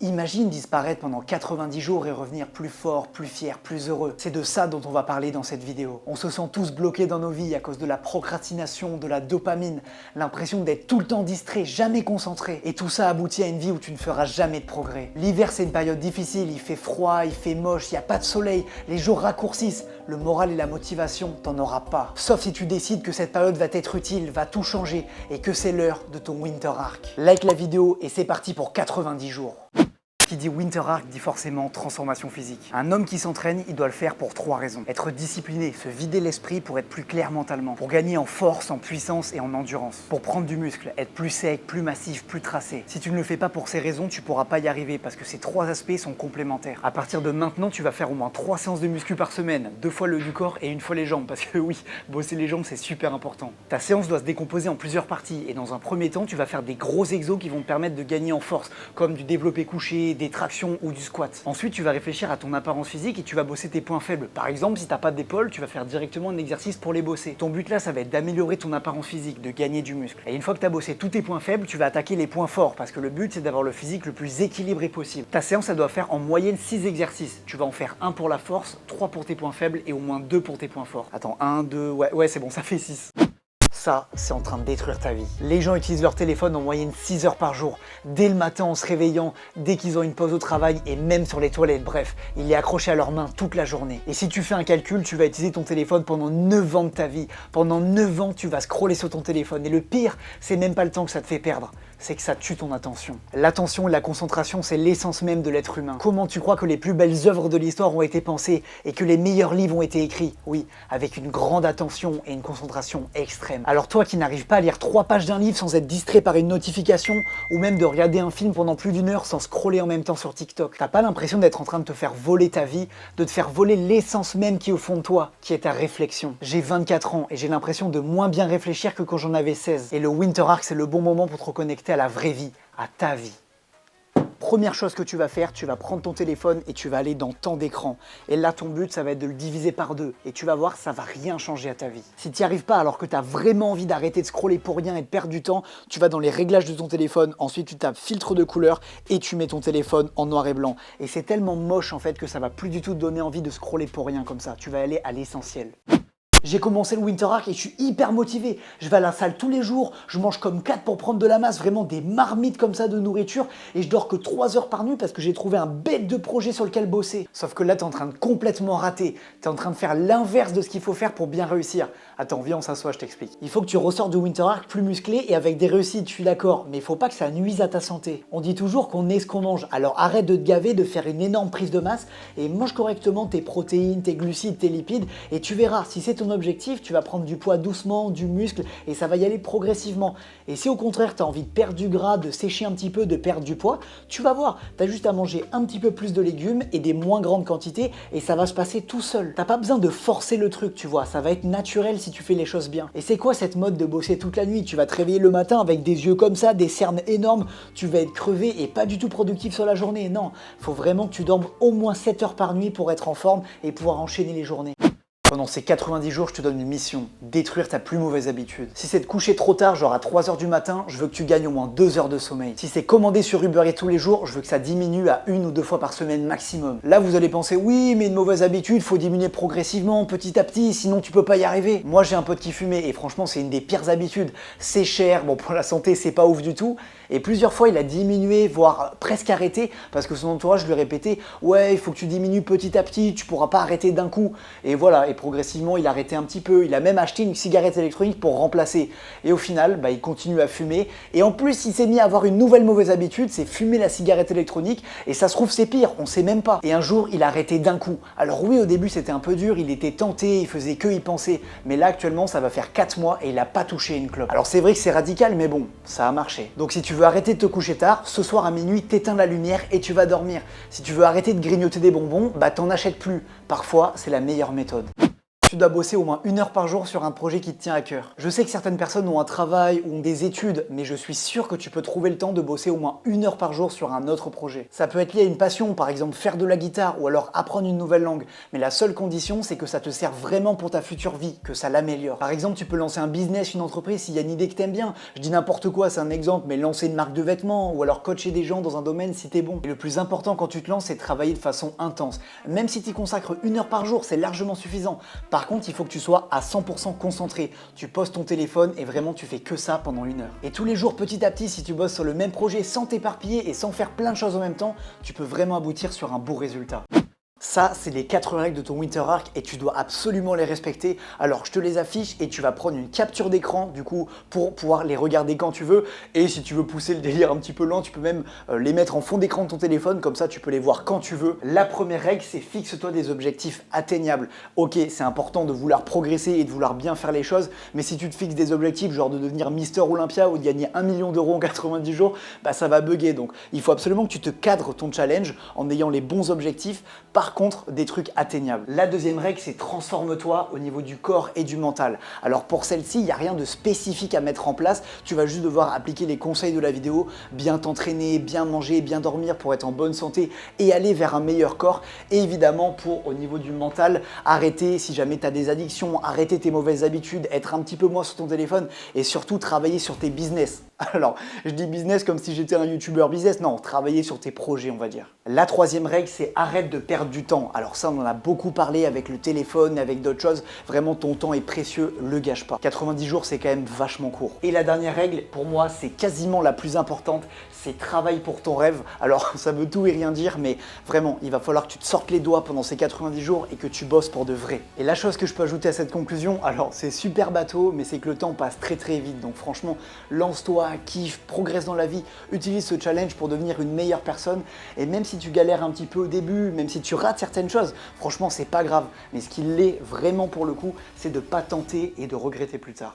Imagine disparaître pendant 90 jours et revenir plus fort, plus fier, plus heureux. C'est de ça dont on va parler dans cette vidéo. On se sent tous bloqués dans nos vies à cause de la procrastination, de la dopamine, l'impression d'être tout le temps distrait, jamais concentré. Et tout ça aboutit à une vie où tu ne feras jamais de progrès. L'hiver, c'est une période difficile, il fait froid, il fait moche, il n'y a pas de soleil, les jours raccourcissent. Le moral et la motivation, t'en auras pas. Sauf si tu décides que cette période va t'être utile, va tout changer et que c'est l'heure de ton Winter Arc. Like la vidéo et c'est parti pour 90 jours. Qui dit Winter Arc dit forcément transformation physique. Un homme qui s'entraîne, il doit le faire pour 3 raisons. Être discipliné, se vider l'esprit pour être plus clair mentalement, pour gagner en force, en puissance et en endurance, pour prendre du muscle, être plus sec, plus massif, plus tracé. Si tu ne le fais pas pour ces raisons, tu pourras pas y arriver parce que ces 3 aspects sont complémentaires. À partir de maintenant, tu vas faire au moins 3 séances de muscu par semaine, 2 fois le du corps et 1 fois les jambes parce que oui, bosser les jambes c'est super important. Ta séance doit se décomposer en plusieurs parties et dans un premier temps, tu vas faire des gros exos qui vont te permettre de gagner en force, comme du développé couché, des tractions ou du squat. Ensuite, tu vas réfléchir à ton apparence physique et tu vas bosser tes points faibles. Par exemple, si t'as pas d'épaule, tu vas faire directement un exercice pour les bosser. Ton but là, ça va être d'améliorer ton apparence physique, de gagner du muscle. Et une fois que tu as bossé tous tes points faibles, tu vas attaquer les points forts parce que le but c'est d'avoir le physique le plus équilibré possible. Ta séance, elle doit faire en moyenne 6 exercices. Tu vas en faire 1 pour la force, 3 pour tes points faibles et au moins 2 pour tes points forts. Attends, 1, 2, ouais c'est bon, ça fait 6. Ça, c'est en train de détruire ta vie. Les gens utilisent leur téléphone en moyenne 6 heures par jour. Dès le matin en se réveillant, dès qu'ils ont une pause au travail et même sur les toilettes. Bref, il est accroché à leurs mains toute la journée. Et si tu fais un calcul, tu vas utiliser ton téléphone pendant 9 ans de ta vie. Pendant 9 ans, tu vas scroller sur ton téléphone. Et le pire, c'est même pas le temps que ça te fait perdre. C'est que ça tue ton attention. L'attention et la concentration, c'est l'essence même de l'être humain. Comment tu crois que les plus belles œuvres de l'histoire ont été pensées et que les meilleurs livres ont été écrits? Oui, avec une grande attention et une concentration extrême. Alors toi qui n'arrives pas à lire 3 pages d'un livre sans être distrait par une notification ou même de regarder un film pendant plus d'1 heure sans scroller en même temps sur TikTok, t'as pas l'impression d'être en train de te faire voler ta vie, de te faire voler l'essence même qui est au fond de toi, qui est ta réflexion. J'ai 24 ans et j'ai l'impression de moins bien réfléchir que quand j'en avais 16. Et le Winter Arc, c'est le bon moment pour te reconnecter à la vraie vie, à ta vie. Première chose que tu vas faire, tu vas prendre ton téléphone et tu vas aller dans temps d'écran. Et là, ton but, ça va être de le diviser par 2. Et tu vas voir, ça va rien changer à ta vie. Si tu n'y arrives pas alors que tu as vraiment envie d'arrêter de scroller pour rien et de perdre du temps, tu vas dans les réglages de ton téléphone, ensuite tu tapes filtre de couleur et tu mets ton téléphone en noir et blanc. Et c'est tellement moche en fait que ça va plus du tout te donner envie de scroller pour rien comme ça. Tu vas aller à l'essentiel. J'ai commencé le Winter Arc et je suis hyper motivé. Je vais à la salle tous les jours, je mange comme 4 pour prendre de la masse, vraiment des marmites comme ça de nourriture et je dors que 3 heures par nuit parce que j'ai trouvé un bête de projet sur lequel bosser. Sauf que là, tu es en train de complètement rater. Tu es en train de faire l'inverse de ce qu'il faut faire pour bien réussir. Attends, viens, on s'assoit, je t'explique. Il faut que tu ressors du Winter Arc plus musclé et avec des réussites, je suis d'accord, mais il faut pas que ça nuise à ta santé. On dit toujours qu'on est ce qu'on mange, alors arrête de te gaver, de faire une énorme prise de masse et mange correctement tes protéines, tes glucides, tes lipides et tu verras, si c'est ton objectif, tu vas prendre du poids doucement, du muscle et ça va y aller progressivement. Et si au contraire tu as envie de perdre du gras, de sécher un petit peu, de perdre du poids, tu vas voir, tu as juste à manger un petit peu plus de légumes et des moins grandes quantités et ça va se passer tout seul. T'as pas besoin de forcer le truc, tu vois, ça va être naturel si tu fais les choses bien. Et c'est quoi cette mode de bosser toute la nuit? Tu vas te réveiller le matin avec des yeux comme ça, des cernes énormes, tu vas être crevé et pas du tout productif sur la journée. Non, faut vraiment que tu dormes au moins 7 heures par nuit pour être en forme et pouvoir enchaîner les journées. Pendant ces 90 jours, je te donne une mission, détruire ta plus mauvaise habitude. Si c'est de coucher trop tard, genre à 3 heures du matin, je veux que tu gagnes au moins 2 heures de sommeil. Si c'est commander sur Uber Eats tous les jours, je veux que ça diminue à 1 ou 2 fois par semaine maximum. Là, vous allez penser, oui, mais une mauvaise habitude, faut diminuer progressivement, petit à petit, sinon tu peux pas y arriver. Moi, j'ai un pote qui fumait et franchement, c'est une des pires habitudes. C'est cher, bon, pour la santé, c'est pas ouf du tout. Et plusieurs fois, il a diminué, voire presque arrêté, parce que son entourage lui répétait, ouais, il faut que tu diminues petit à petit, tu pourras pas arrêter d'un coup. Et voilà, et progressivement, il a arrêté un petit peu. Il a même acheté une cigarette électronique pour remplacer. Et au final, il continue à fumer. Et en plus, il s'est mis à avoir une nouvelle mauvaise habitude, c'est fumer la cigarette électronique. Et ça se trouve, c'est pire, on sait même pas. Et un jour, il a arrêté d'un coup. Alors oui, au début, c'était un peu dur, il était tenté, il faisait que y penser. Mais là, actuellement, ça va faire 4 mois et il a pas touché une clope. Alors c'est vrai que c'est radical, mais bon, ça a marché. Donc si tu veux arrêter de te coucher tard, ce soir à minuit, t'éteins la lumière et tu vas dormir. Si tu veux arrêter de grignoter des bonbons, t'en achètes plus. Parfois, c'est la meilleure méthode. Tu dois bosser au moins 1 heure par jour sur un projet qui te tient à cœur. Je sais que certaines personnes ont un travail ou ont des études, mais je suis sûr que tu peux trouver le temps de bosser au moins 1 heure par jour sur un autre projet. Ça peut être lié à une passion, par exemple faire de la guitare ou alors apprendre une nouvelle langue, mais la seule condition c'est que ça te sert vraiment pour ta future vie, que ça l'améliore. Par exemple, tu peux lancer un business, une entreprise s'il y a une idée que t'aimes bien. Je dis n'importe quoi, c'est un exemple, mais lancer une marque de vêtements ou alors coacher des gens dans un domaine si t'es bon. Et le plus important quand tu te lances, c'est de travailler de façon intense. Même si tu y consacres 1 heure par jour, c'est largement suffisant. Par contre, il faut que tu sois à 100% concentré. Tu poses ton téléphone et vraiment tu fais que ça pendant 1 heure. Et tous les jours, petit à petit, si tu bosses sur le même projet sans t'éparpiller et sans faire plein de choses en même temps, tu peux vraiment aboutir sur un beau résultat. Ça, c'est les 4 règles de ton Winter Arc et tu dois absolument les respecter. Alors, je te les affiche et tu vas prendre une capture d'écran, du coup, pour pouvoir les regarder quand tu veux. Et si tu veux pousser le délire un petit peu lent, tu peux même les mettre en fond d'écran de ton téléphone, comme ça, tu peux les voir quand tu veux. La première règle, c'est fixe-toi des objectifs atteignables. Ok, c'est important de vouloir progresser et de vouloir bien faire les choses, mais si tu te fixes des objectifs, genre de devenir Mister Olympia ou de gagner 1 million d'euros en 90 jours, bah ça va bugger. Donc, il faut absolument que tu te cadres ton challenge en ayant les bons objectifs. Par contre, des trucs atteignables. La deuxième règle, c'est transforme-toi au niveau du corps et du mental. Alors pour celle-ci, il n'y a rien de spécifique à mettre en place. Tu vas juste devoir appliquer les conseils de la vidéo, bien t'entraîner, bien manger, bien dormir pour être en bonne santé et aller vers un meilleur corps. Et évidemment, pour au niveau du mental, arrêter si jamais tu as des addictions, arrêter tes mauvaises habitudes, être un petit peu moins sur ton téléphone et surtout travailler sur tes business. Alors, je dis business comme si j'étais un youtubeur business. Non, travailler sur tes projets, on va dire. La troisième règle, c'est arrête de perdre du temps. Alors ça, on en a beaucoup parlé avec le téléphone, avec d'autres choses. Vraiment, ton temps est précieux, le gâche pas. 90 jours, c'est quand même vachement court. Et la dernière règle, pour moi, c'est quasiment la plus importante. C'est travaille pour ton rêve. Alors, ça veut tout et rien dire, mais vraiment, il va falloir que tu te sortes les doigts pendant ces 90 jours et que tu bosses pour de vrai. Et la chose que je peux ajouter à cette conclusion, alors c'est super bateau, mais c'est que le temps passe très très vite. Donc franchement, lance-toi, kiffe, progresse dans la vie, utilise ce challenge pour devenir une meilleure personne. Et même si tu galères un petit peu au début, même si tu rates certaines choses, franchement, c'est pas grave. Mais ce qui l'est vraiment pour le coup, c'est de pas tenter et de regretter plus tard.